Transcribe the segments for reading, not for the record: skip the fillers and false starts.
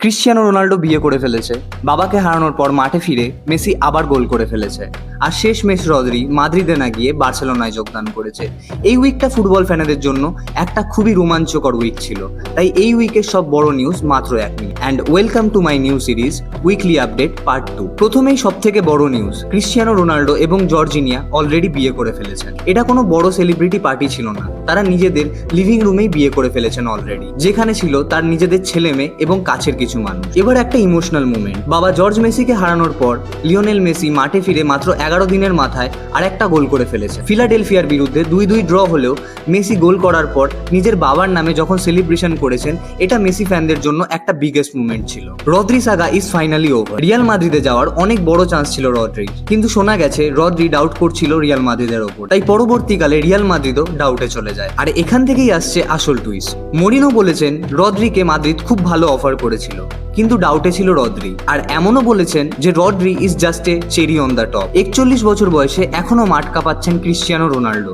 Cristiano Ronaldo বিয়ে করে ফেলেছে, বাবাকে হারানোর পর মাঠে ফিরে মেসি আবার গোল করে ফেলেছে, আর শেষমেশ রদ্রি মাদ্রিদে না গিয়ে বার্সেলোনায় যোগদান করেছে। এই উইকটা ফুটবল ফ্যানেদের জন্য একটা খুবই রোমাঞ্চকর উইক ছিল, তাই এই উইকের সব বড় নিউজ মাত্র এক minute. And welcome to my new series weekly update part 2। প্রথমেই সব থেকে বড় নিউজ, ক্রিশ্চিয়ানো রোনাল্ডো এবং জর্জিনিয়া অলরেডি বিয়ে করে ফেলেছেন। এটা কোনো বড় সেলিব্রিটি পার্টি ছিল না, তারা নিজেদের লিভিং রুমেই বিয়ে করে ফেলেছেন অলরেডি, যেখানে ছিল তার নিজেদের ছেলে মেয়ে এবং কাছের কিছু মানুষ। এবার একটা ইমোশনাল মুভমেন্ট, বাবা জর্জ মেসিকে হারানোর পর লিওনেল মেসি মাঠে ফিরে মাত্র 11 দিনের মাথায় আর একটা গোল করে ফেলেছে। ফিলাডেলফিয়ার বিরুদ্ধে 2-2 ড্র হলেও মেসি গোল করার পর নিজের বাবার নামে যখন সেলিব্রেশন করেছেন, এটা মেসি ফ্যানদের জন্য একটা বিগেস্ট মুভমেন্ট ছিল। Rodri saga is finally over. Real মাদ্রিদে যাওয়ার অনেক বড় চান্স ছিল রদ্রির, কিন্তু শোনা গেছে রদ্রি ডাউট করছিল রিয়াল মাদ্রিদের ওপর, তাই পরবর্তীকালে রিয়াল মাদ্রিদও ডাউটে চলে যায়। আর এখান থেকেই আসছে আসল টুইস্ট। মরিনো বলেছেন রদ্রিকে মাদ্রিদ খুব ভালো অফার করেছিল, কিন্তু ডাউটে ছিল রদ্রি। আর এমনও বলেছেন যে Rodri is just a cherry on the top. 41 বছর বয়সে এখনো মাঠ কাঁপাচ্ছেন ক্রিশ্চিয়ানো রোনাল্ডো।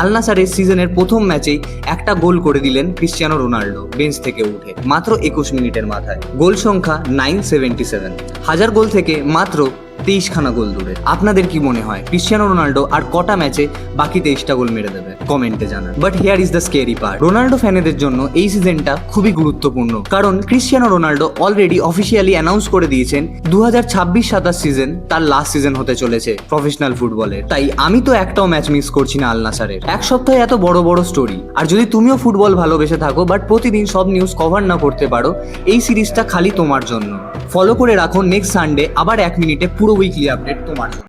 আল নাসারের সিজনের প্রথম ম্যাচেই একটা গোল করে দিলেন ক্রিশ্চিয়ানো রোনাল্ডো বেঞ্চ থেকে উঠে মাত্র 21 মিনিটের মাথায়। গোল সংখ্যা 977, 1000 গোল থেকে মাত্র 23খানা গোল দূরে। আপনাদের কি মনে হয় ক্রিশ্চিয়ানো রোনাল্ডো আর কটা ম্যাচে বাকি 23টা গোল মেরে দেবে? কমেন্টে জানান। But here is the scary part, Ronaldo ফ্যানেদের জন্য এই সিজনটা খুবই গুরুত্বপূর্ণ, কারণ Cristiano Ronaldo already officially announce করে দিয়েছেন 2026-27 সিজন তার লাস্ট সিজন হতে চলেছে প্রফেশনাল ফুটবলের। তাই আমি তো একটাও ম্যাচ মিস করছি না আল নাসারের। এক সপ্তাহে এত বড় বড় স্টোরি, আর যদি তুমিও ফুটবল ভালোবেসে থাকো বাট প্রতিদিন সব নিউজ কভার না করতে পারো, এই সিরিজটা খালি তোমার জন্য। ফলো করে রাখো নেক্সট সানডে আবার 1 মিনিটে পুরো উইকলি আপডেট তোমার জন্য।